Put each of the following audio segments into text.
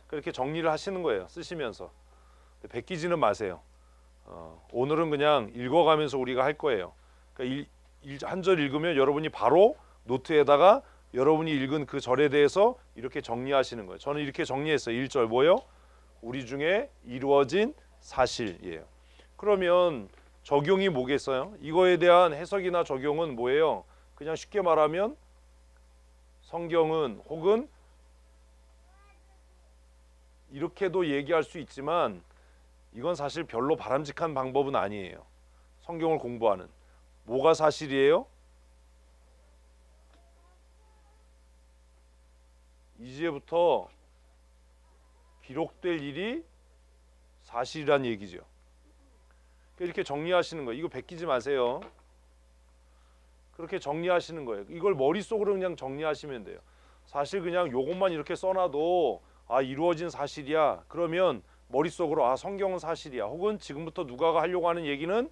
그렇게 정리를 하시는 거예요. 쓰시면서. 베끼지는 마세요. 오늘은 그냥 읽어가면서 우리가 할 거예요. 그러니까 한 절 읽으면 여러분이 바로 노트에다가 여러분이 읽은 그 절에 대해서 이렇게 정리하시는 거예요. 저는 이렇게 정리했어요. 1절 뭐예요? 우리 중에 이루어진 사실이에요. 그러면 적용이 뭐겠어요? 이거에 대한 해석이나 적용은 뭐예요? 그냥 쉽게 말하면 성경은 혹은 이렇게도 얘기할 수 있지만 이건 사실 별로 바람직한 방법은 아니에요. 성경을 공부하는. 뭐가 사실이에요? 이제부터 기록될 일이 사실이란 얘기죠. 이렇게 정리하시는 거예요. 이거 베끼지 마세요. 그렇게 정리하시는 거예요. 이걸 머릿속으로 그냥 정리하시면 돼요. 사실 그냥 요것만 이렇게 써놔도 이루어진 사실이야. 그러면 머릿속으로 성경은 사실이야. 혹은 지금부터 누가가 하려고 하는 얘기는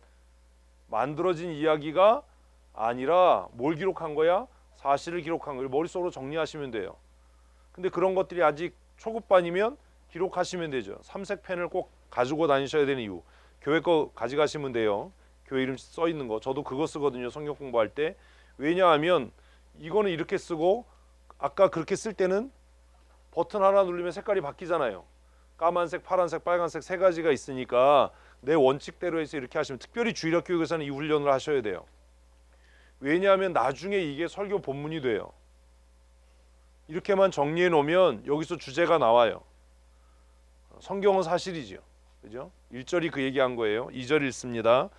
만들어진 이야기가 아니라 뭘 기록한 거야? 사실을 기록한 거예요. 머릿속으로 정리하시면 돼요. 근데 그런 것들이 아직 초급반이면 기록하시면 되죠. 삼색 펜을 꼭 가지고 다니셔야 되는 이유. 교회 거 가져가시면 돼요. 교회 이름 써 있는 거. 저도 그거 쓰거든요. 성경 공부할 때. 왜냐하면 이거는 이렇게 쓰고 아까 그렇게 쓸 때는 버튼 하나 누르면 색깔이 바뀌잖아요. 까만색, 파란색, 빨간색 세 가지가 있으니까 내 원칙대로 해서 이렇게 하시면, 특별히 주일학 교육에서는 이 훈련을 하셔야 돼요. 왜냐하면 나중에 이게 설교 본문이 돼요. 이렇게만 정리해 놓으면 여기서 주제가 나와요. 성경은 사실이죠. 그죠? 1절이 그 얘기한 거예요. 2절 읽습니다.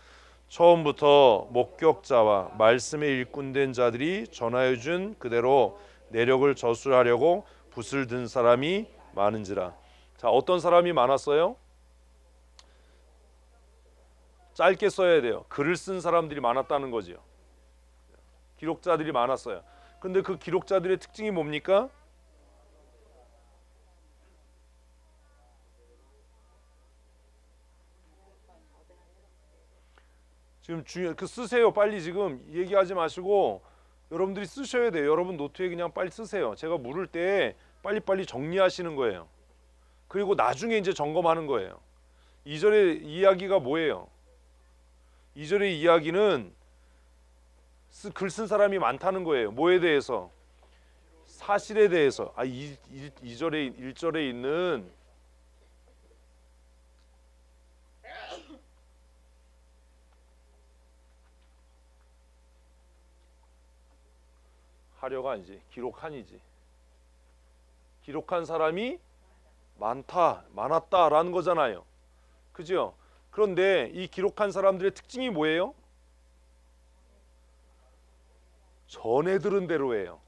처음부터 목격자와 말씀의 일꾼된 자들이 전하여 준 그대로 내력을 저술하려고 붓을 든 사람이 많은지라. 자, 어떤 사람이 많았어요? 짧게 써야 돼요. 글을 쓴 사람들이 많았다는 거죠. 기록자들이 많았어요. 근데 그 기록자들의 특징이 뭡니까? 지금 쓰세요. 빨리 지금 얘기하지 마시고 여러분들이 쓰셔야 돼요. 여러분 노트에 그냥 빨리 쓰세요. 제가 물을 때 빨리빨리 정리하시는 거예요. 그리고 나중에 이제 점검하는 거예요. 2절의 이야기가 뭐예요? 2절의 이야기는 글 쓴 사람이 많다는 거예요. 뭐에 대해서? 사실에 대해서. 2절에 1절에 있는 하려가 아니지. 기록한이지. 기록한 사람이 많았다라는 거잖아요. 그죠? 그런데 이 기록한 사람들의 특징이 뭐예요? 전해 들은 대로예요.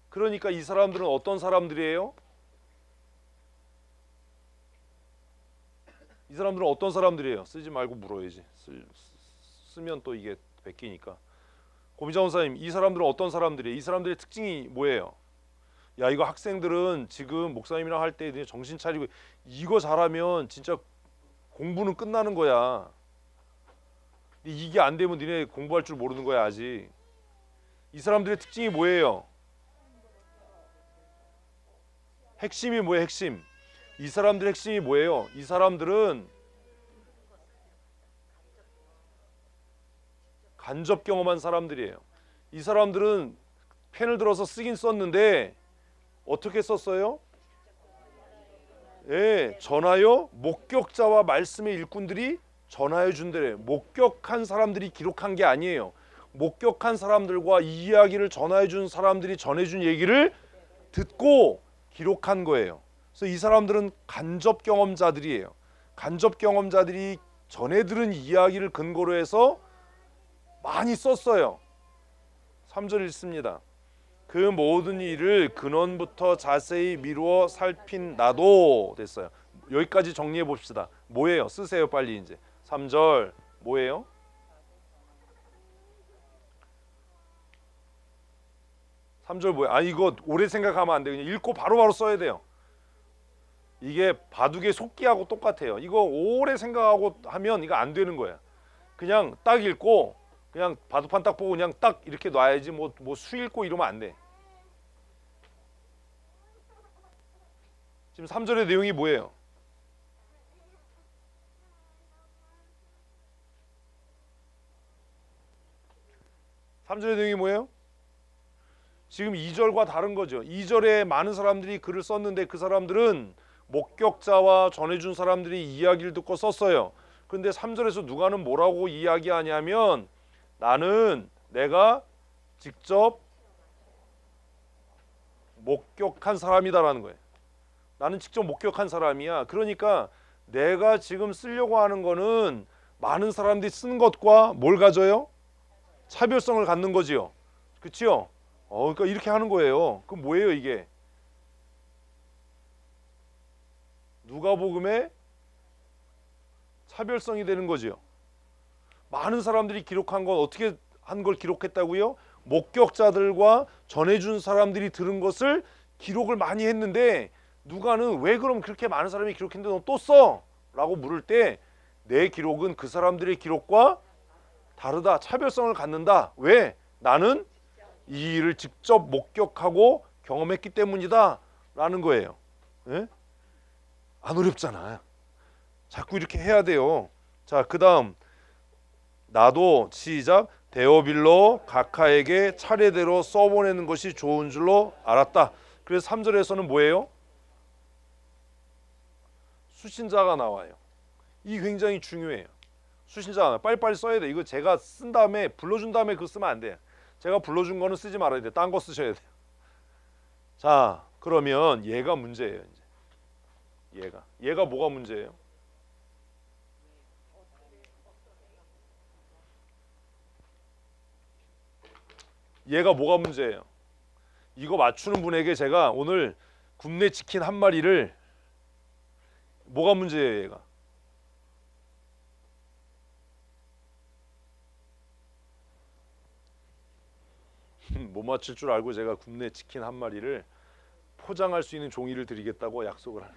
그러니까 이 사람들은 어떤 사람들이에요? 이 사람들은 어떤 사람들이에요? 쓰지 말고 물어야지. 쓰면 또 이게 베끼니까. 고미자 원사님, 이 사람들은 어떤 사람들이에요? 이 사람들의 특징이 뭐예요? 야, 이거 학생들은 지금 목사님이랑 할 때 정신 차리고 이거 잘하면 진짜 공부는 끝나는 거야. 이게 안 되면 니네 공부할 줄 모르는 거야 아직. 이 사람들의 특징이 뭐예요? 핵심이 뭐예요? 핵심. 이 사람들의 핵심이 뭐예요? 이 사람들은 간접 경험한 사람들이에요. 이 사람들은 펜을 들어서 쓰긴 썼는데 어떻게 썼어요? 예, 전하여 목격자와 말씀의 일꾼들이 전하여 준대요. 목격한 사람들이 기록한 게 아니에요. 목격한 사람들과 이 이야기를 전하여 준 사람들이 전해 준 얘기를 듣고 기록한 거예요. 그래서 이 사람들은 간접 경험자들이에요. 간접 경험자들이 전해 들은 이야기를 근거로 해서 많이 썼어요. 3절 읽습니다. 그 모든 일을 근원부터 자세히 미루어 살핀 나도 됐어요. 여기까지 정리해 봅시다. 뭐예요? 쓰세요 빨리 이제. 3절 뭐예요? 뭐예요? 이거 오래 생각하면 안 돼요. 그냥 읽고 바로바로 써야 돼요. 이게 바둑의 속기하고 똑같아요. 이거 오래 생각하고 하면 이거 안 되는 거야. 그냥 딱 읽고 그냥 바둑판 딱 보고 그냥 딱 이렇게 놔야지 뭐 수 읽고 이러면 안 돼. 지금 3절의 내용이 뭐예요? 삼절의 내용이 뭐예요? 지금 2절과 다른 거죠. 2절에 많은 사람들이 글을 썼는데 그 사람들은 목격자와 전해준 사람들이 이야기를 듣고 썼어요. 근데 3절에서 누가는 뭐라고 이야기하냐면 나는 내가 직접 목격한 사람이다라는 거예요. 나는 직접 목격한 사람이야. 그러니까 내가 지금 쓰려고 하는 거는 많은 사람들이 쓴 것과 뭘 가져요? 차별성을 갖는 거지요. 그치요? 그러니까 이렇게 하는 거예요. 그럼 뭐예요 이게? 누가복음의 차별성이 되는 거지요. 많은 사람들이 기록한 건 어떻게 한 걸 기록했다고요? 목격자들과 전해준 사람들이 들은 것을 기록을 많이 했는데 누가는 왜 그럼 그렇게 많은 사람이 기록했는데 너 또 써? 라고 물을 때 내 기록은 그 사람들의 기록과 다르다. 차별성을 갖는다. 왜? 나는 이 일을 직접 목격하고 경험했기 때문이다 라는 거예요. 예? 안 어렵잖아. 자꾸 이렇게 해야 돼요. 자, 그 다음 나도 시작 데오빌로 각하에게 차례대로 써보내는 것이 좋은 줄로 알았다. 그래서 3절에서는 뭐예요? 수신자가 나와요. 이 굉장히 중요해요. 수신자가 빨리빨리 써야 돼. 이거 제가 쓴 다음에 불러준 다음에 그거 쓰면 안 돼요. 제가 불러준 거는 쓰지 말아야 돼. 딴 거 쓰셔야 돼요. 자, 그러면 얘가 문제예요. 이제 얘가 뭐가 문제예요? 얘가 뭐가 문제예요? 이거 맞추는 분에게 제가 오늘 굽네 치킨 한 마리를 뭐가 문제예요 얘가? 못 맞출 줄 알고 제가 굽네 치킨 한 마리를 포장할 수 있는 종이를 드리겠다고 약속을 하는.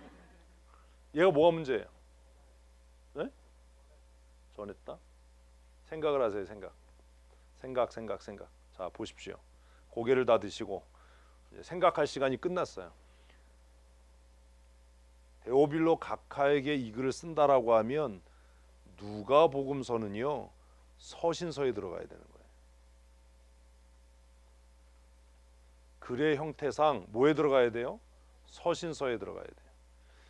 얘가 뭐가 문제예요? 네? 전했다? 생각을 하세요. 생각. 자 보십시오. 고개를 다 드시고 이제 생각할 시간이 끝났어요. 데오빌로 각하에게 이 글을 쓴다라고 하면 누가복음서는요 서신서에 들어가야 되는 거예요. 글의 형태상 뭐에 들어가야 돼요? 서신서에 들어가야 돼요.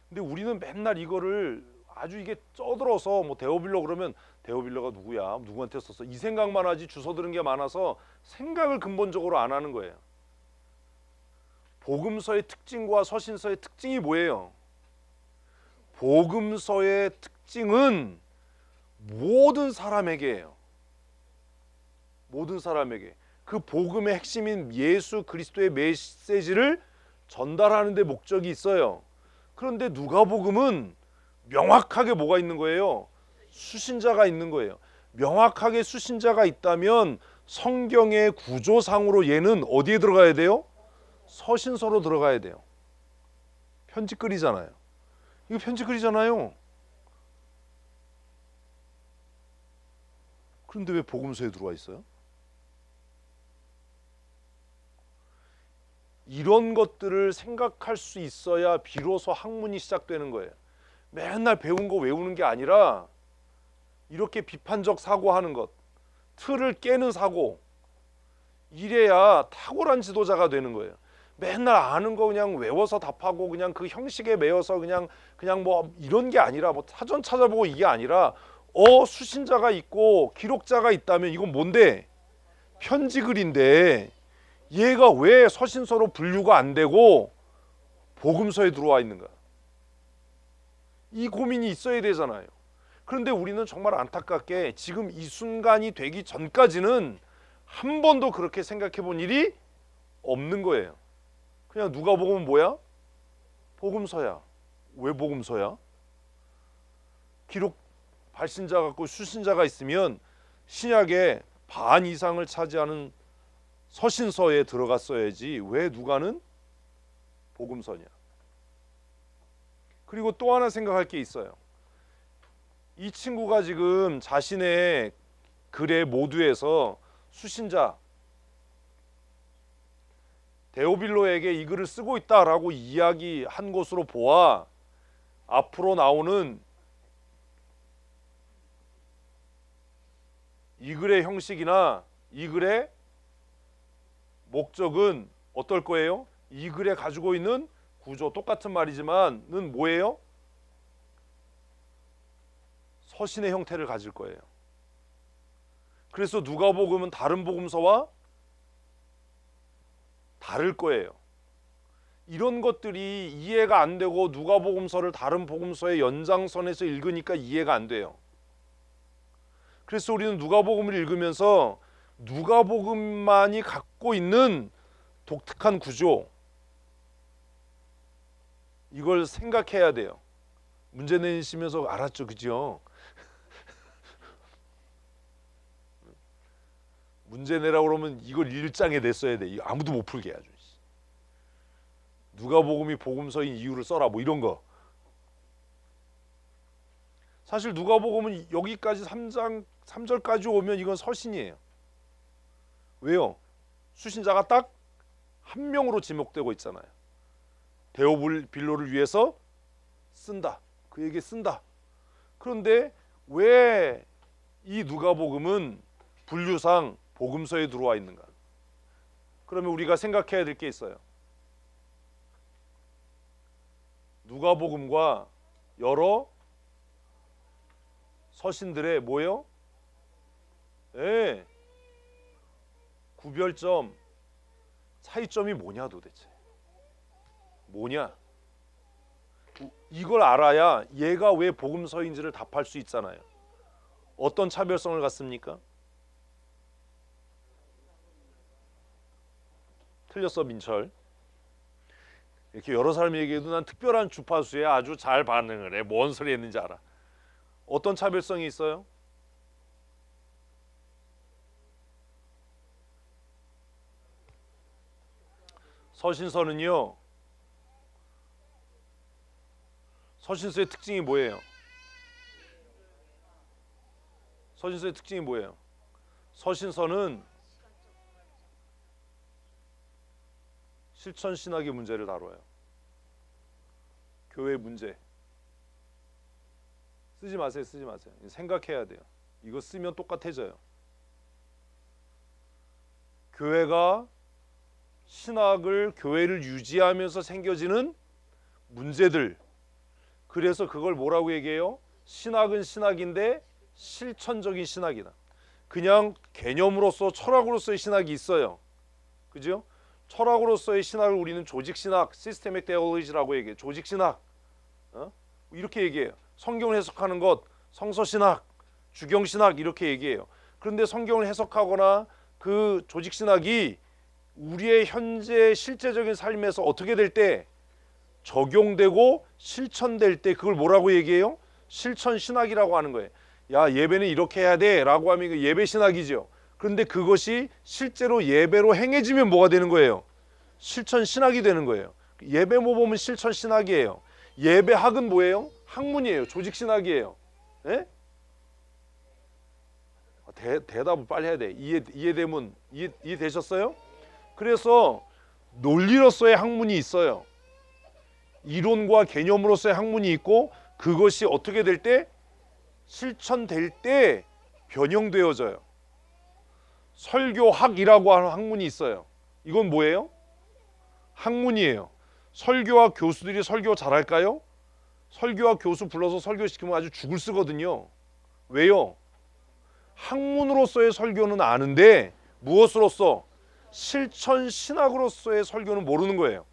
근데 우리는 맨날 이거를 아주 이게 쩌들어서 뭐 데오빌로 그러면 데오빌로가 누구야? 누구한테 썼어? 이 생각만 하지 주워 들은 게 많아서 생각을 근본적으로 안 하는 거예요. 복음서의 특징과 서신서의 특징이 뭐예요? 복음서의 특징은 모든 사람에게예요. 모든 사람에게 그 복음의 핵심인 예수 그리스도의 메시지를 전달하는 데 목적이 있어요. 그런데 누가복음은 명확하게 뭐가 있는 거예요? 수신자가 있는 거예요. 명확하게 수신자가 있다면 성경의 구조상으로 얘는 어디에 들어가야 돼요? 서신서로 들어가야 돼요. 편지글이잖아요. 이거 편지글이잖아요. 그런데 왜 복음서에 들어와 있어요? 이런 것들을 생각할 수 있어야 비로소 학문이 시작되는 거예요. 맨날 배운 거 외우는 게 아니라 이렇게 비판적 사고하는 것, 틀을 깨는 사고, 이래야 탁월한 지도자가 되는 거예요. 맨날 아는 거 그냥 외워서 답하고 그냥 그 형식에 매여서 그냥 뭐 이런 게 아니라 뭐 사전 찾아보고 이게 아니라 수신자가 있고 기록자가 있다면 이건 뭔데? 편지글인데 얘가 왜 서신서로 분류가 안 되고 복음서에 들어와 있는가? 이 고민이 있어야 되잖아요. 그런데 우리는 정말 안타깝게 지금 이 순간이 되기 전까지는 한 번도 그렇게 생각해 본 일이 없는 거예요. 그냥 누가복음은 뭐야? 복음서야. 왜 복음서야? 기록 발신자 같고 수신자가 있으면 신약의 반 이상을 차지하는 서신서에 들어갔어야지 왜 누가는 복음서냐. 그리고 또 하나 생각할 게 있어요. 이 친구가 지금 자신의 글의 모두에서 수신자 데오빌로에게 이 글을 쓰고 있다라고 이야기한 것으로 보아 앞으로 나오는 이 글의 형식이나 이 글의 목적은 어떨 거예요? 이 글에 가지고 있는 구조 똑같은 말이지만은 뭐예요? 서신의 형태를 가질 거예요. 그래서 누가복음은 다른 복음서와 다를 거예요. 이런 것들이 이해가 안 되고 누가복음서를 다른 복음서의 연장선에서 읽으니까 이해가 안 돼요. 그래서 우리는 누가복음을 읽으면서 누가복음만이 갖고 있는 독특한 구조, 이걸 생각해야 돼요. 문제 내시면서 알았죠, 그죠? 문제 내라고 그러면 이걸 1장에 냈어야 돼. 아무도 못 풀게 해야죠. 누가복음이 복음서인 이유를 써라, 뭐 이런 거. 사실 누가복음은 여기까지 3장 3절까지 오면 이건 서신이에요. 왜요? 수신자가 딱 한 명으로 지목되고 있잖아요. 데오빌로를 위해서 쓴다. 그에게 쓴다. 그런데 왜 이 누가복음은 분류상 복음서에 들어와 있는가? 그러면 우리가 생각해야 될 게 있어요. 누가복음과 여러 서신들의 뭐예요? 예. 구별점, 차이점이 뭐냐 도대체? 뭐냐? 이걸 알아야 얘가 왜 복음서인지를 답할 수 있잖아요. 어떤 차별성을 갖습니까? 틀렸어, 민철. 이렇게 여러 사람이 얘기해도 난 특별한 주파수에 아주 잘 반응을 해. 뭔 소리 했는지 알아. 어떤 차별성이 있어요? 서신서는요, 서신서의 특징이 뭐예요? 서신서의 특징이 뭐예요? 서신서는 실천 신학의 문제를 다뤄요. 교회 문제. 쓰지 마세요, 쓰지 마세요. 생각해야 돼요. 이거 쓰면 똑같아져요. 교회가 신학을, 교회를 유지하면서 생겨지는 문제들. 그래서 그걸 뭐라고 얘기해요? 신학은 신학인데 실천적인 신학이다. 그냥 개념으로서, 철학으로서의 신학이 있어요. 그죠? 철학으로서의 신학을 우리는 조직신학, 시스테믹 테올로지라고 얘기해요. 조직신학. 이렇게 얘기해요. 성경을 해석하는 것, 성서신학, 주경신학 이렇게 얘기해요. 그런데 성경을 해석하거나 그 조직신학이 우리의 현재 실제적인 삶에서 어떻게 될 때 적용되고 실천될 때 그걸 뭐라고 얘기해요? 실천신학이라고 하는 거예요. 야, 예배는 이렇게 해야 돼 라고 하면 이거 예배신학이죠. 그런데 그것이 실제로 예배로 행해지면 뭐가 되는 거예요? 실천신학이 되는 거예요. 예배 모범은 실천신학이에요. 예배학은 뭐예요? 학문이에요. 조직신학이에요. 예? 대답을 빨리 해야 돼. 이해되면 이해되셨어요? 그래서 논리로서의 학문이 있어요. 이론과 개념으로서의 학문이 있고 그것이 어떻게 될 때? 실천될 때 변형되어져요. 설교학이라고 하는 학문이 있어요. 이건 뭐예요? 학문이에요. 설교와 교수들이 설교 잘할까요? 설교와 교수 불러서 설교시키면 아주 죽을 쓰거든요. 왜요? 학문으로서의 설교는 아는데 무엇으로서? 실천 신학으로서의 설교는 모르는 거예요.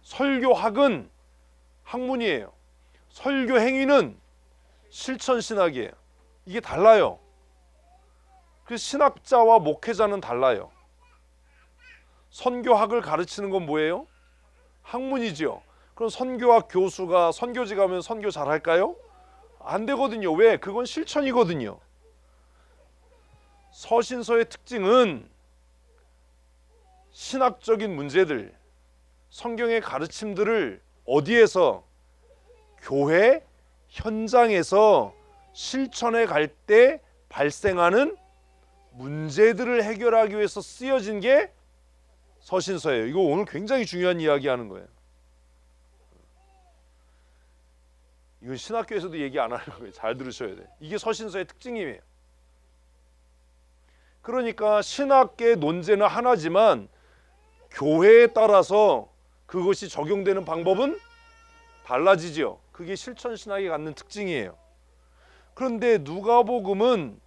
설교학은 학문이에요. 설교 행위는 실천 신학이에요. 이게 달라요. 그래서 신학자와 목회자는 달라요. 선교학을 가르치는 건 뭐예요? 학문이지요. 그럼 선교학 교수가 선교지 가면 선교 잘할까요? 안 되거든요. 왜? 그건 실천이거든요. 서신서의 특징은 신학적인 문제들, 성경의 가르침들을 어디에서? 교회 현장에서 실천해 갈 때 발생하는 문제들을 해결하기 위해서 쓰여진 게 서신서예요. 이거 오늘 굉장히 중요한 이야기 하는 거예요. 이건 신학교에서도 얘기 안 하는 거예요. 잘 들으셔야 돼요. 이게 서신서의 특징이에요. 그러니까 신학계 논제는 하나지만 교회에 따라서 그것이 적용되는 방법은 달라지죠. 그게 실천신학이 갖는 특징이에요. 그런데 누가복음은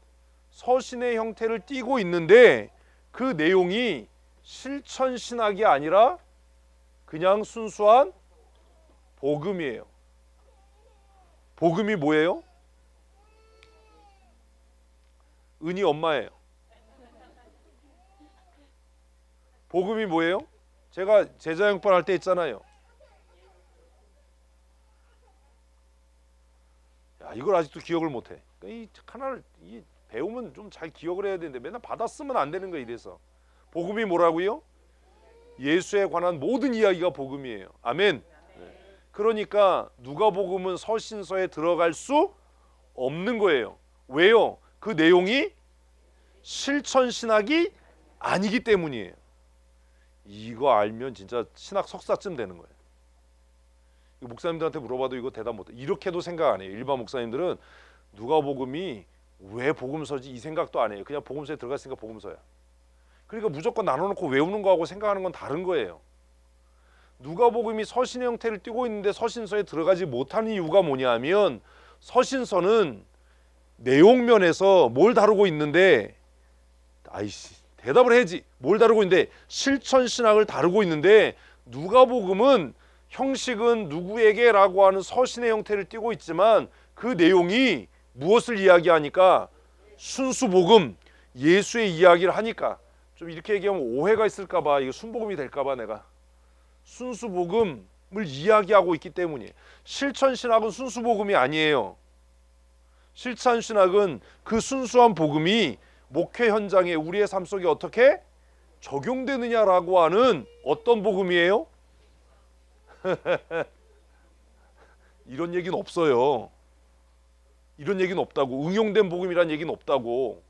서신의 형태를 띠고 있는데 그 내용이 실천신학이 아니라 그냥 순수한 복음이에요. 복음이 뭐예요? 은이 엄마예요. 복음이 뭐예요? 제가 제자형편 할 때 했잖아요. 야, 이걸 아직도 기억을 못해. 이 하나를 배우면 좀 잘 기억을 해야 되는데 맨날 받았으면 안 되는 거 이래서. 복음이 뭐라고요? 예수에 관한 모든 이야기가 복음이에요. 아멘. 그러니까 누가복음은 서신서에 들어갈 수 없는 거예요. 왜요? 그 내용이 실천신학이 아니기 때문이에요. 이거 알면 진짜 신학 석사쯤 되는 거예요. 목사님들한테 물어봐도 이거 대답 못해. 이렇게도 생각 안 해요. 일반 목사님들은 누가복음이 왜 복음서지 이 생각도 안 해요. 그냥 복음서에 들어갔으니까 복음서야. 그러니까 무조건 나눠놓고 외우는 거하고 생각하는 건 다른 거예요. 누가복음이 서신의 형태를 띠고 있는데 서신서에 들어가지 못하는 이유가 뭐냐면 서신서는 내용면에서 뭘 다루고 있는데 아이씨 대답을 해야지. 뭘 다루고 있는데 실천신학을 다루고 있는데 누가복음은 형식은 누구에게라고 하는 서신의 형태를 띠고 있지만 그 내용이 무엇을 이야기하니까 순수 복음 예수의 이야기를 하니까 좀 이렇게 얘기하면 오해가 있을까 봐 이거 순복음이 될까 봐 내가 순수 복음을 이야기하고 있기 때문이에요. 실천신학은 순수 복음이 아니에요. 실천신학은 그 순수한 복음이 목회 현장에 우리의 삶 속에 어떻게 적용되느냐라고 하는 어떤 복음이에요? 이런 얘기는 없어요. 이런 얘기는 없다고. 응용된 복음이란 얘기는 없다고.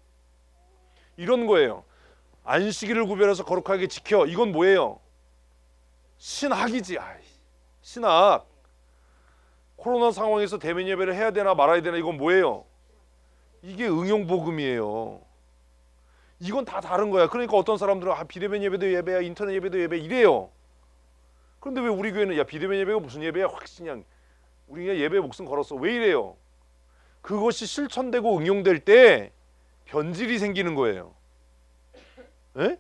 이런 거예요. 안식일을 구별해서 거룩하게 지켜. 이건 뭐예요? 신학이지. 신학. 코로나 상황에서 대면 예배를 해야 되나 말아야 되나 이건 뭐예요? 이게 응용 복음이에요. 이건 다 다른 거야. 그러니까 어떤 사람들은 비대면 예배도 예배야, 인터넷 예배도 예배 이래요. 그런데 왜 우리 교회는 야 비대면 예배가 무슨 예배야? 확 그냥 우리 그냥 예배에 목숨 걸었어. 왜 이래요? 그것이 실천되고 응용될 때 변질이 생기는 거예요. 에?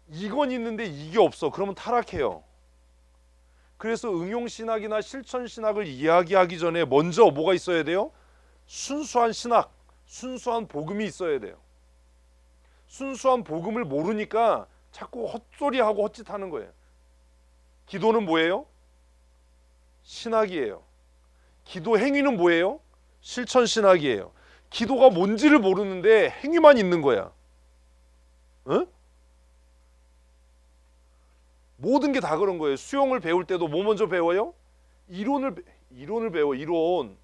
이건 있는데 이게 없어. 그러면 타락해요. 그래서 응용신학이나 실천신학을 이야기하기 전에 먼저 뭐가 있어야 돼요? 순수한 신학, 순수한 복음이 있어야 돼요. 순수한 복음을 모르니까 자꾸 헛소리하고 헛짓하는 거예요. 기도는 뭐예요? 신학이에요. 기도 행위는 뭐예요? 실천신학이에요. 기도가 뭔지를 모르는데 행위만 있는 거야. 응? 모든 게 다 그런 거예요. 수영을 배울 때도 뭐 먼저 배워요? 이론을 배워. 이론.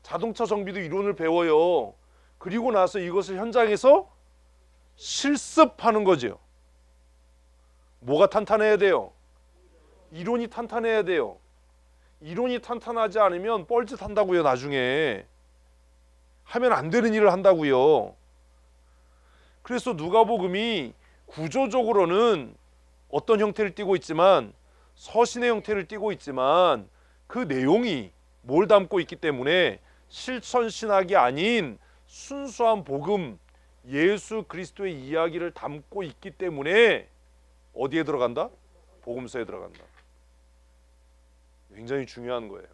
자동차 정비도 이론을 배워요. 그리고 나서 이것을 현장에서 실습하는 거죠. 뭐가 탄탄해야 돼요? 이론이 탄탄해야 돼요. 이론이 탄탄하지 않으면 뻘짓한다고요. 나중에 하면 안 되는 일을 한다고요. 그래서 누가복음이 구조적으로는 어떤 형태를 띠고 있지만 서신의 형태를 띠고 있지만 그 내용이 뭘 담고 있기 때문에 실천신학이 아닌 순수한 복음 예수 그리스도의 이야기를 담고 있기 때문에 어디에 들어간다? 복음서에 들어간다. 굉장히 중요한 거예요.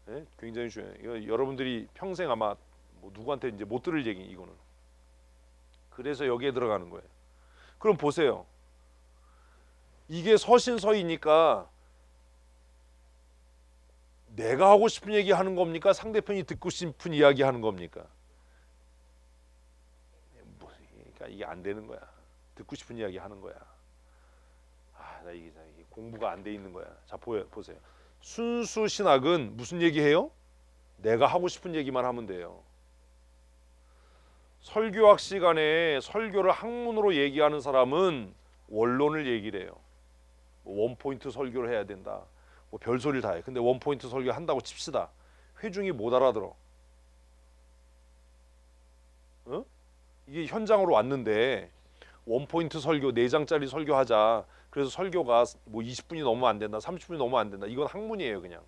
네? 굉장히 중요해요. 이거 여러분들이 평생 아마 뭐 누구한테 이제 못 들을 얘기 이거는. 그래서 여기에 들어가는 거예요. 그럼 보세요. 이게 서신서이니까 내가 하고 싶은 얘기 하는 겁니까? 상대편이 듣고 싶은 이야기 하는 겁니까? 그러니까 이게 안 되는 거야. 듣고 싶은 이야기 하는 거야. 나 이게 공부가 안 돼 있는 거야. 자 보세요. 순수 신학은 무슨 얘기해요? 내가 하고 싶은 얘기만 하면 돼요. 설교학 시간에 설교를 학문으로 얘기하는 사람은 원론을 얘기를 해요. 뭐 원포인트 설교를 해야 된다. 뭐 별소리를 다 해. 근데 원포인트 설교 한다고 칩시다. 회중이 못 알아들어. 어? 이게 현장으로 왔는데 원포인트 설교 4장짜리 설교하자. 그래서 설교가 뭐 20분이 넘으면 안 된다. 30분이 넘으면 안 된다. 이건 학문이에요, 그냥.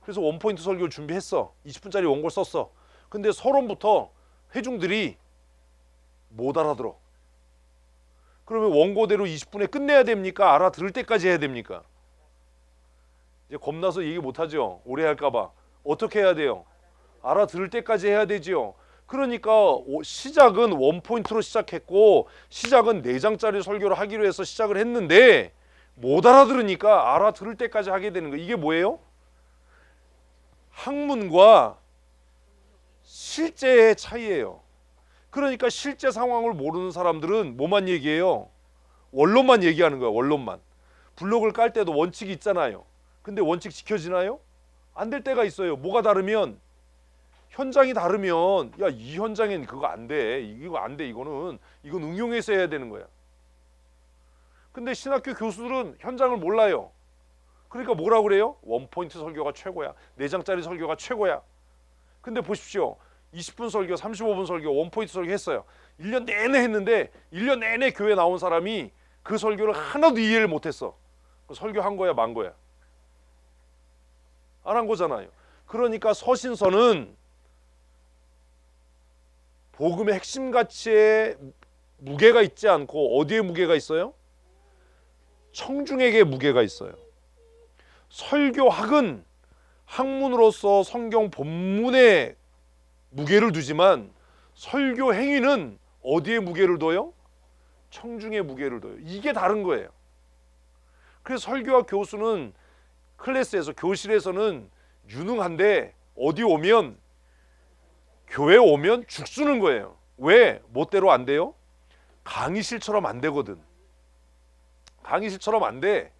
그래서 원포인트 설교를 준비했어. 20분짜리 원고를 썼어. 근데 서론부터 회중들이 못 알아들어. 그러면 원고대로 20분에 끝내야 됩니까? 알아들을 때까지 해야 됩니까? 이제 겁나서 얘기 못하죠. 오래 할까봐. 어떻게 해야 돼요? 알아들을 때까지 해야 되지요. 그러니까 시작은 원포인트로 시작했고 시작은 4장짜리 설교를 하기로 해서 시작을 했는데 못 알아들으니까 알아들을 때까지 하게 되는 거예요. 이게 뭐예요? 학문과 실제의 차이예요. 그러니까 실제 상황을 모르는 사람들은 뭐만 얘기해요? 원론만 얘기하는 거야. 원론만. 블로그를 깔 때도 원칙이 있잖아요. 근데 원칙 지켜지나요? 안 될 때가 있어요. 뭐가 다르면 현장이 다르면 야, 이 현장엔 그거 안 돼. 이거 안 돼. 이건 응용해서 해야 되는 거야. 근데 신학교 교수들은 현장을 몰라요. 그러니까 뭐라고 그래요? 원포인트 설교가 최고야. 4장짜리 설교가 최고야. 근데 보십시오. 20분 설교, 35분 설교, 원포인트 설교 했어요. 1년 내내 했는데 1년 내내 교회 나온 사람이 그 설교를 하나도 이해를 못했어. 설교한 거야, 만 거야? 안 한 거잖아요. 그러니까 서신서는 복음의 핵심 가치에 무게가 있지 않고 어디에 무게가 있어요? 청중에게 무게가 있어요. 설교학은 학문으로서 성경 본문에 무게를 두지만 설교 행위는 어디에 무게를 둬요? 청중에 무게를 둬요. 이게 다른 거예요. 그래서 설교학 교수는 클래스에서 교실에서는 유능한데 어디 오면 교회 오면 죽쓰는 거예요. 왜? 멋대로 안 돼요? 강의실처럼 안 되거든. 강의실처럼 안 돼.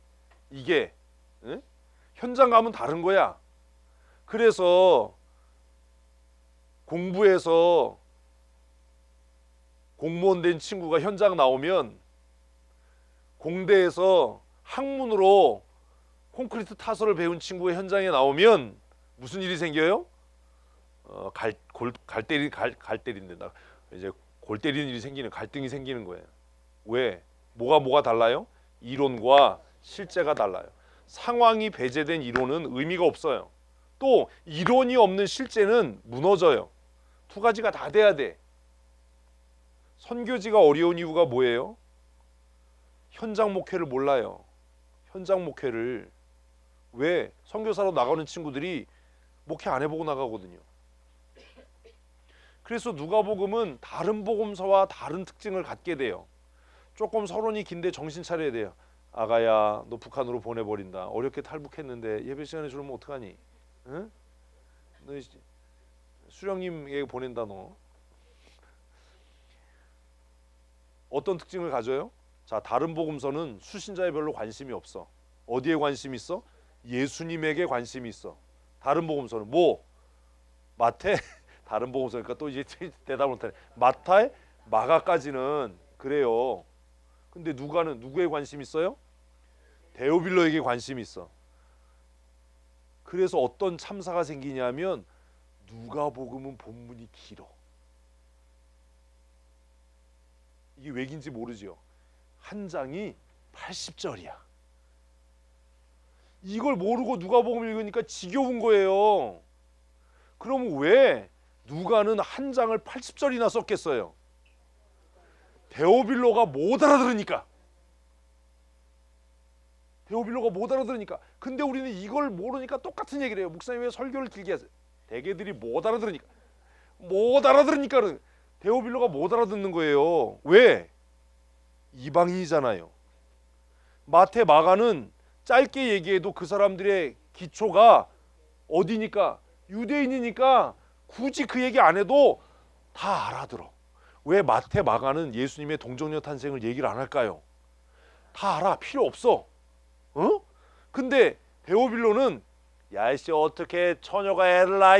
이게 응? 현장 가면 다른 거야. 그래서 공부해서 공무원 된 친구가 현장 나오면 공대에서 학문으로 콘크리트 타설을 배운 친구가 현장에 나오면 무슨 일이 생겨요? 갈 때린다. 이제 골 때리는 일이 생기는, 갈등이 생기는 거예요. 왜? 뭐가 달라요? 이론과 실제가 달라요. 상황이 배제된 이론은 의미가 없어요. 또 이론이 없는 실제는 무너져요. 두 가지가 다 돼야 돼. 선교지가 어려운 이유가 뭐예요? 현장 목회를 몰라요. 현장 목회를. 왜? 선교사로 나가는 친구들이 목회 안 해보고 나가거든요. 그래서 누가복음은 다른 복음서와 다른 특징을 갖게 돼요. 조금 서론이 긴데 정신 차려야 돼요. 아가야, 너 북한으로 보내버린다. 어렵게 탈북했는데 예배 시간에 주면 어떡하니? 응? 너 수령님에게 보낸다 너. 어떤 특징을 가져요? 자, 다른 복음서는 수신자에 별로 관심이 없어. 어디에 관심이 있어? 예수님에게 관심이 있어. 다른 복음서는 뭐? 마태 다른 복음서니까 또 이제 대답을 못하네. 마태, 마가까지는 그래요. 근데 누구에 관심 있어요? 데오빌로에게 관심이 있어. 그래서 어떤 참사가 생기냐면 누가복음은 본문이 길어. 이게 왜 긴지 모르죠. 한 장이 80절이야. 이걸 모르고 누가복음 읽으니까 지겨운 거예요. 그럼 왜 누가는 한 장을 80절이나 썼겠어요? 데오빌로가 못 알아들으니까. 데오빌로가 못 알아들으니까. 근데 우리는 이걸 모르니까 똑같은 얘기를 해요. 목사님 왜 설교를 길게 하세요? 대개들이 못 알아들으니까. 못 알아들으니까는 데오빌로가 못 알아듣는 거예요. 왜? 이방인이잖아요. 마태, 마가는 짧게 얘기해도 그 사람들의 기초가 어디니까? 유대인이니까 굳이 그 얘기 안 해도 다 알아들어. 왜 마태, 마가는 예수님의 동정녀 탄생을 얘기를 안 할까요? 다 알아. 필요 없어. 어? 근데 데오빌로는 야이씨 어떻게 처녀가 애를 낳아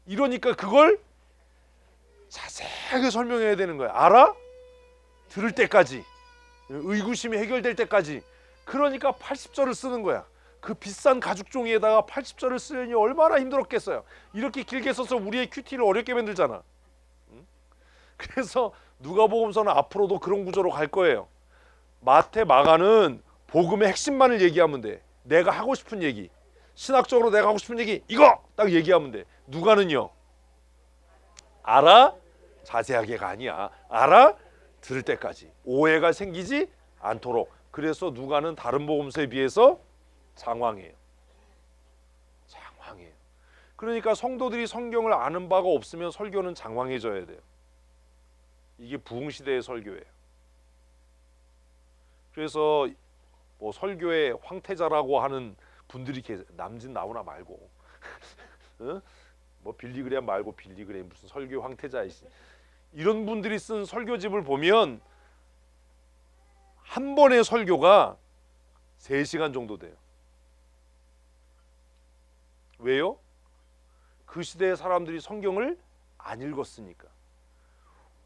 이러니까 그걸 자세하게 설명해야 되는 거야. 알아? 들을 때까지. 의구심이 해결될 때까지. 그러니까 80절을 쓰는 거야. 그 비싼 가죽 종이에다가 80절을 쓰려니 얼마나 힘들었겠어요. 이렇게 길게 써서 우리의 큐티를 어렵게 만들잖아. 그래서 누가복음서는 앞으로도 그런 구조로 갈 거예요. 마태, 마가는 복음의 핵심만을 얘기하면 돼. 내가 하고 싶은 얘기, 신학적으로 내가 하고 싶은 얘기 이거 딱 얘기하면 돼. 누가는요, 알아? 자세하게가 아니야. 알아? 들을 때까지. 오해가 생기지 않도록. 그래서 누가는 다른 복음서에 비해서 장황해요. 장황해요. 그러니까 성도들이 성경을 아는 바가 없으면 설교는 장황해져야 돼요. 이게 부흥시대의 설교예요. 그래서 뭐 설교의 황태자라고 하는 분들이 계세요. 남진 나오나 말고 응? 뭐 빌리그레암 말고 빌리그레암 무슨 설교 황태자이시. 이런 분들이 쓴 설교집을 보면 한 번의 설교가 3시간 정도 돼요. 왜요? 그 시대의 사람들이 성경을 안 읽었으니까.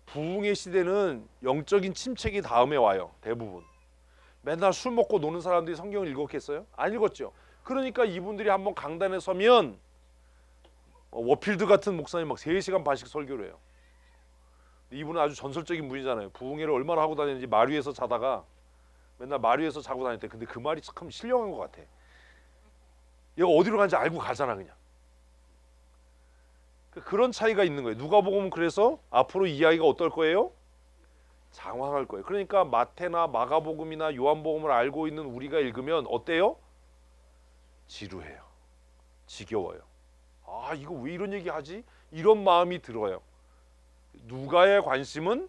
부흥의 시대는 영적인 침체기 다음에 와요. 대부분. 맨날 술 먹고 노는 사람들이 성경을 읽었겠어요? 안 읽었죠. 그러니까 이분들이 한번 강단에 서면 워필드 같은 목사님 막 3시간 반씩 설교를 해요. 이분은 아주 전설적인 분이잖아요. 부흥회를 얼마나 하고 다녔는지 말 위에서 자다가 맨날 말 위에서 자고 다녔대. 근데 그 말이 참 신령한 것 같아. 얘가 어디로 가는지 알고 가잖아 그냥. 그런 차이가 있는 거예요. 누가복음은 그래서 앞으로 이야기가 어떨 거예요? 장황할 거예요. 그러니까 마태나 마가복음이나 요한복음을 알고 있는 우리가 읽으면 어때요? 지루해요. 지겨워요. 아, 이거 왜 이런 얘기 하지? 이런 마음이 들어요. 누가의 관심은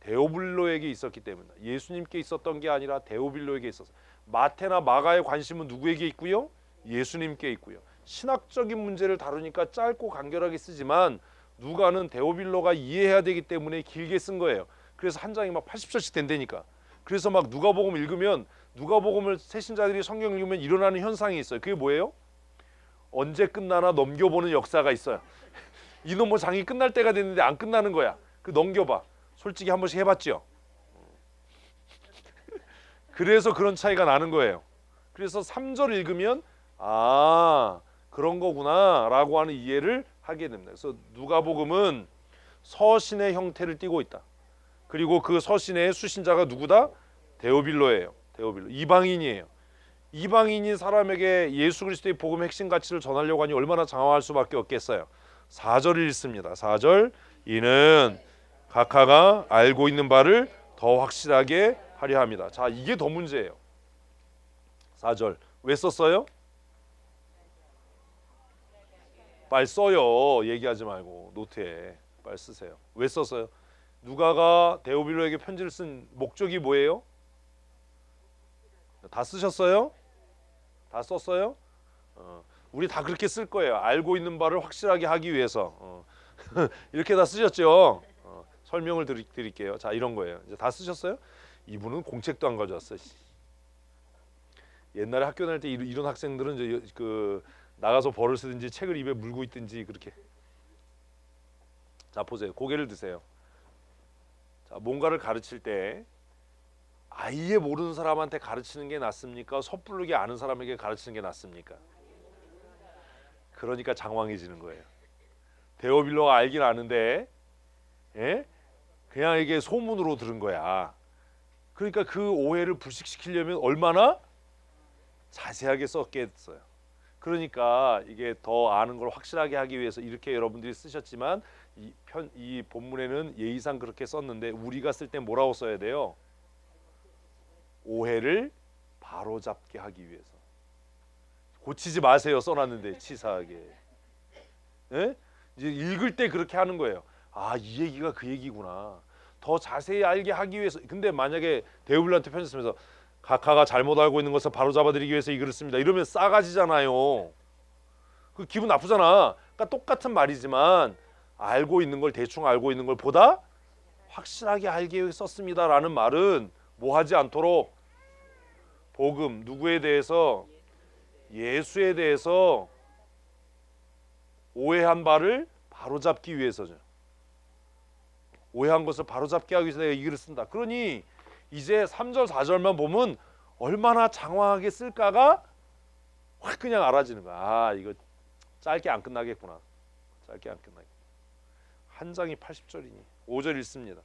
데오빌로에게 있었기 때문에, 예수님께 있었던 게 아니라 데오빌로에게 있었어요. 마태나 마가의 관심은 누구에게 있고요? 예수님께 있고요. 신학적인 문제를 다루니까 짧고 간결하게 쓰지만 누가는 데오빌로가 이해해야 되기 때문에 길게 쓴 거예요. 그래서 한 장이 막 80절씩 된다니까. 그래서 막 누가복음 읽으면, 누가복음을 새신자들이 성경 읽으면 일어나는 현상이 있어요. 그게 뭐예요? 언제 끝나나 넘겨보는 역사가 있어요. 이놈의 장이 끝날 때가 됐는데 안 끝나는 거야. 그 넘겨봐. 솔직히 한 번씩 해봤죠. 그래서 그런 차이가 나는 거예요. 그래서 3절 읽으면 아, 그런 거구나 라고 하는 이해를 하게 됩니다. 그래서 누가복음은 서신의 형태를 띠고 있다. 그리고 그 서신의 수신자가 누구다? 데오빌로예요. 데오빌로. 이방인이에요. 이방인이 사람에게 예수 그리스도의 복음 핵심 가치를 전하려고 하니 얼마나 장황할 수밖에 없겠어요. 4절을 읽습니다. 4절, 이는 각하가 알고 있는 바를 더 확실하게 하려 합니다. 자, 이게 더 문제예요. 4절 왜 썼어요? 빨리 써요. 얘기하지 말고 노트에 빨리 쓰세요. 왜 썼어요? 누가가 데오빌로에게 편지를 쓴 목적이 뭐예요? 다 쓰셨어요? 다 썼어요? 우리 다 그렇게 쓸 거예요. 알고 있는 바를 확실하게 하기 위해서. 이렇게 다 쓰셨죠? 설명을 드릴게요. 자, 이런 거예요. 이제 다 쓰셨어요? 이분은 공책도 안 가져왔어. 옛날에 학교 다닐 때 이런 학생들은 이제 그 나가서 벌을 쓰든지 책을 입에 물고 있든지 그렇게. 자, 보세요. 고개를 드세요. 자, 뭔가를 가르칠 때 아예 모르는 사람한테 가르치는 게 낫습니까? 섣부르게 아는 사람에게 가르치는 게 낫습니까? 그러니까 장황해지는 거예요. 데오빌로가 알긴 아는데, 예? 그냥 이게 소문으로 들은 거야. 그러니까 그 오해를 불식시키려면 얼마나 자세하게 썼겠어요. 그러니까 이게 더 아는 걸 확실하게 하기 위해서 이렇게 여러분들이 쓰셨지만 이 본문에는 예의상 그렇게 썼는데 우리가 쓸 때 뭐라고 써야 돼요? 오해를 바로잡게 하기 위해서. 고치지 마세요. 써놨는데 치사하게. 예? 이제 읽을 때 그렇게 하는 거예요. 아, 이 얘기가 그 얘기구나. 더 자세히 알게 하기 위해서. 근데 만약에 데오빌로한테 편지 쓰면서 각하가 잘못 알고 있는 것을 바로잡아드리기 위해서 이 글을 씁니다. 이러면 싸가지잖아요. 그 기분 나쁘잖아. 그러니까 똑같은 말이지만 알고 있는 걸, 대충 알고 있는 걸 보다 확실하게 알기 위해서 썼습니다라는 말은 뭐 하지 않도록 복음, 누구에 대해서? 예수에 대해서 오해한 바를 바로잡기 위해서죠. 오해한 것을 바로잡게 하기 위해서 내가 이 글을 쓴다. 그러니 이제 3절 4절만 보면 얼마나 장황하게 쓸까가 확 그냥 알아지는 거야. 아, 이거 짧게 안 끝나겠구나. 짧게 안 끝나겠구나. 한 장이 80절이니 5절 읽습니다.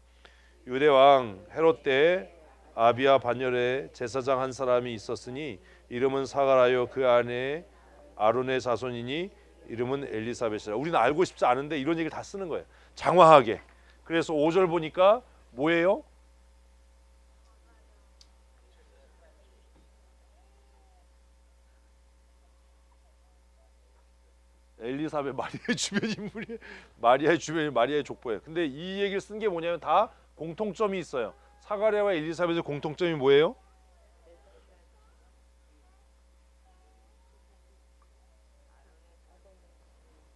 유대 왕 헤롯 때 아비야 반열에 제사장 한 사람이 있었으니 이름은 사가라요 그 아내 아론의 자손이니 이름은 엘리사벳이라. 우리는 알고 싶지 않은데 이런 얘기를 다 쓰는 거예요. 장황하게. 그래서 5절 보니까 뭐예요? 엘리사벳 마리아의 주변 인물이 마리아의 주변이 마리아의 족보예요. 근데 이 얘기를 쓴 게 뭐냐면 다 공통점이 있어요. 사가랴와 엘리사벳의 공통점이 뭐예요?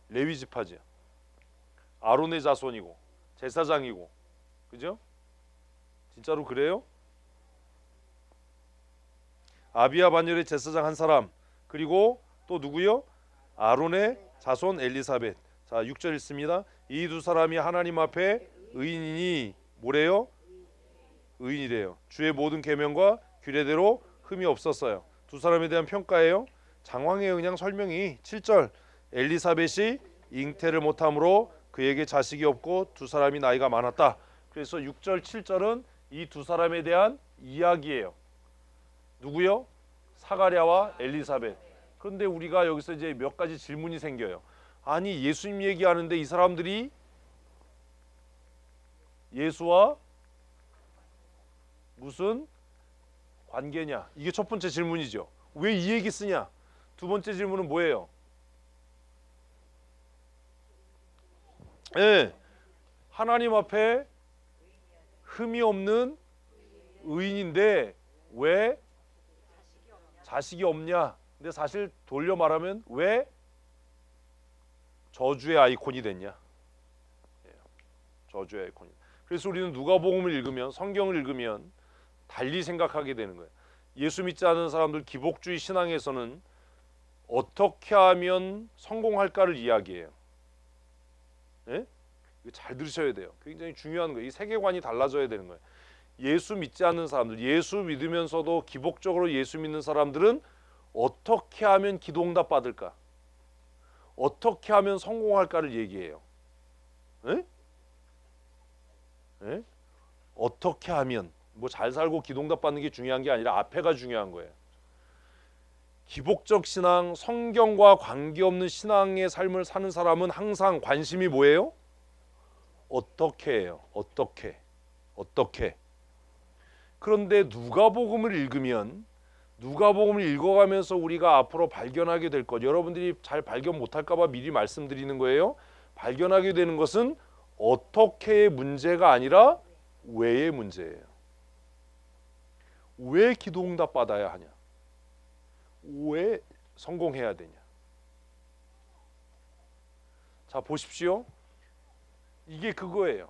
레위 지파죠. 아론의 자손이고 제사장이고, 그죠? 진짜로 그래요? 아비야 반열의 제사장 한 사람, 그리고 또 누구요? 아론의 자손 엘리사벳. 자, 6절 읽습니다. 이 두 사람이 하나님 앞에 의인이니 뭐래요? 의인이래요. 주의 모든 계명과 규례대로 흠이 없었어요. 두 사람에 대한 평가예요. 장황해요. 그냥 설명이. 7절 엘리사벳이 잉태를 못함으로 그에게 자식이 없고 두 사람이 나이가 많았다. 그래서 6절 7절은 이 두 사람에 대한 이야기예요. 누구요? 사가랴와 엘리사벳. 그런데 우리가 여기서 이제 몇 가지 질문이 생겨요. 아니, 예수님 얘기하는데 이 사람들이 예수와 무슨 관계냐? 이게 첫 번째 질문이죠. 왜 이 얘기 쓰냐? 두 번째 질문은 뭐예요? 하나님 앞에 흠이 없는 의인인데 왜 자식이 없냐? 근데 사실 돌려 말하면 왜 저주의 아이콘이 됐냐? 저주의 아이콘이. 그래서 우리는 누가복음을 읽으면, 성경을 읽으면 달리 생각하게 되는 거예요. 예수 믿지 않는 사람들 기복주의 신앙에서는 어떻게 하면 성공할까를 이야기해요. 예? 이거 잘 들으셔야 돼요. 굉장히 중요한 거예요. 이 세계관이 달라져야 되는 거예요. 예수 믿지 않는 사람들, 예수 믿으면서도 기복적으로 예수 믿는 사람들은 어떻게 하면 기도응답 받을까? 어떻게 하면 성공할까를 얘기해요. 에? 에? 어떻게 하면, 뭐 잘 살고 기도응답 받는 게 중요한 게 아니라 앞에가 중요한 거예요. 기복적 신앙, 성경과 관계없는 신앙의 삶을 사는 사람은 항상 관심이 뭐예요? 어떻게 해요? 어떻게? 그런데 누가복음을 읽으면, 누가복음을 읽어가면서 우리가 앞으로 발견하게 될 것, 여러분들이 잘 발견 못할까 봐 미리 말씀드리는 거예요. 발견하게 되는 것은 어떻게의 문제가 아니라 왜의 문제예요. 왜 기도응답 받아야 하냐? 왜 성공해야 되냐? 자, 보십시오. 이게 그거예요.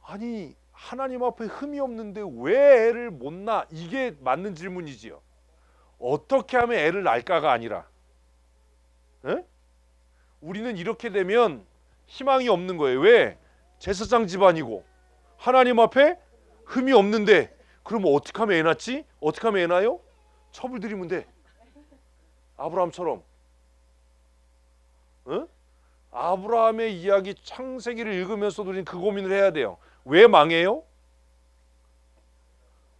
아니, 하나님 앞에 흠이 없는데 왜 애를 못 낳아? 이게 맞는 질문이지요. 어떻게 하면 애를 낳을까가 아니라, 에? 우리는 이렇게 되면 희망이 없는 거예요. 왜? 제사장 집안이고 하나님 앞에 흠이 없는데, 그러면 어떻게 하면 애 낳지? 어떻게 하면 애 낳아요? 첩을 들이면 돼. 아브라함처럼. 에? 아브라함의 이야기 창세기를 읽으면서도 우리는 그 고민을 해야 돼요. 왜 망해요?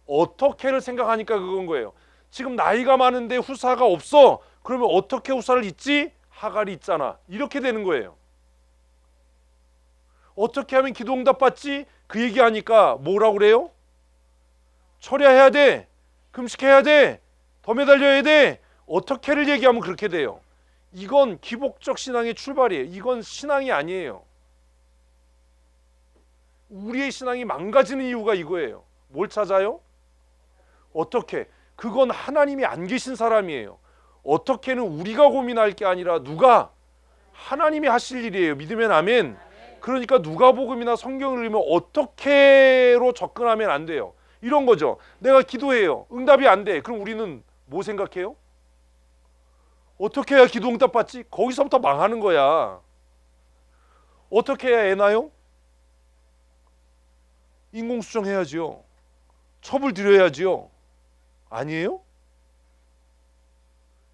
어떻게를 생각하니까 그건 거예요. 지금 나이가 많은데 후사가 없어. 그러면 어떻게 후사를 잇지? 하갈이 있잖아. 이렇게 되는 거예요. 어떻게 하면 기도응답 받지? 그 얘기하니까 뭐라고 그래요? 철야해야 돼. 금식해야 돼. 더 매달려야 돼. 어떻게를 얘기하면 그렇게 돼요. 이건 기복적 신앙의 출발이에요. 이건 신앙이 아니에요. 우리의 신앙이 망가지는 이유가 이거예요. 뭘 찾아요? 어떻게? 그건 하나님이 안 계신 사람이에요. 어떻게는 우리가 고민할 게 아니라 누가? 하나님이 하실 일이에요. 믿으면 아멘. 그러니까 누가복음이나 성경을 읽으면 어떻게로 접근하면 안 돼요. 이런 거죠. 내가 기도해요. 응답이 안 돼. 그럼 우리는 뭐 생각해요? 어떻게 해야 기도 응답 받지? 거기서부터 망하는 거야. 어떻게 해야 애 나요? 인공수정해야지요. 첩을 들여야지요. 아니에요?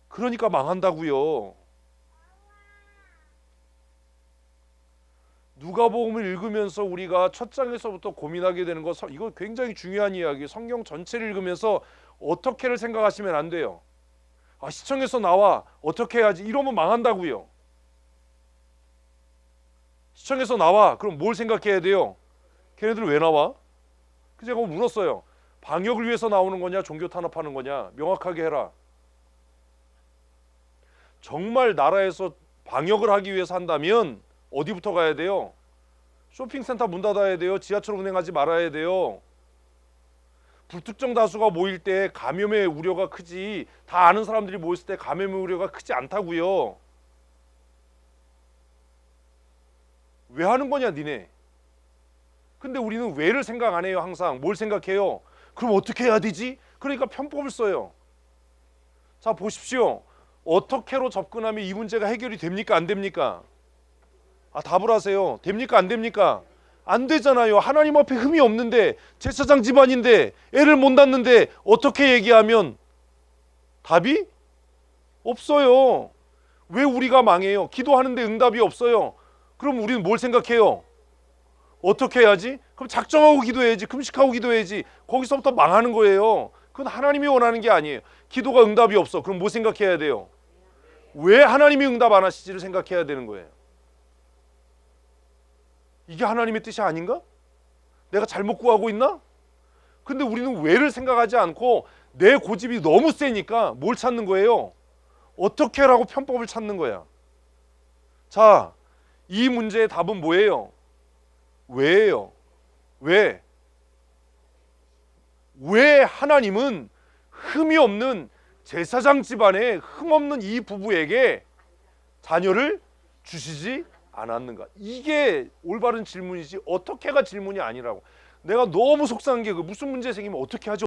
그러니까 망한다고요. 누가복음을 읽으면서 우리가 첫 장에서부터 고민하게 되는 거, 이거 굉장히 중요한 이야기. 성경 전체를 읽으면서 어떻게를 생각하시면 안 돼요. 아, 시청에서 나와 어떻게 해야지, 이러면 망한다고요. 시청에서 나와, 그럼 뭘 생각해야 돼요? 걔네들 왜 나와? 그 제가 물었어요. 방역을 위해서 나오는 거냐, 종교 탄압하는 거냐, 명확하게 해라. 정말 나라에서 방역을 하기 위해서 한다면 어디부터 가야 돼요? 쇼핑센터 문 닫아야 돼요. 지하철 운행하지 말아야 돼요. 불특정 다수가 모일 때 감염의 우려가 크지, 다 아는 사람들이 모였을 때 감염의 우려가 크지 않다고요. 왜 하는 거냐 니네. 근데 우리는 왜를 생각 안 해요. 항상 뭘 생각해요? 그럼 어떻게 해야 되지? 그러니까 편법을 써요. 자, 보십시오. 어떻게로 접근하면 이 문제가 해결이 됩니까? 안 됩니까? 아, 답을 하세요. 됩니까? 안 됩니까? 안 되잖아요. 하나님 앞에 흠이 없는데, 제사장 집안인데, 애를 못 낳는데 어떻게 얘기하면 답이 없어요. 왜 우리가 망해요? 기도하는데 응답이 없어요. 그럼 우리는 뭘 생각해요? 어떻게 해야지? 그럼 작정하고 기도해야지. 금식하고 기도해야지. 거기서부터 망하는 거예요. 그건 하나님이 원하는 게 아니에요. 기도가 응답이 없어. 그럼 뭐 생각해야 돼요? 왜 하나님이 응답 안 하시지를 생각해야 되는 거예요. 이게 하나님의 뜻이 아닌가? 내가 잘못 구하고 있나? 근데 우리는 왜를 생각하지 않고 내 고집이 너무 세니까 뭘 찾는 거예요? 어떻게 라고 편법을 찾는 거야. 자, 이 문제의 답은 뭐예요? 왜예요? 왜? 왜 하나님은 흠이 없는 제사장 집안에 흠없는 이 부부에게 자녀를 주시지 않았는가? 이게 올바른 질문이지 어떻게가 질문이 아니라고. 내가 너무 속상한 게 무슨 문제 생기면 어떻게 하지?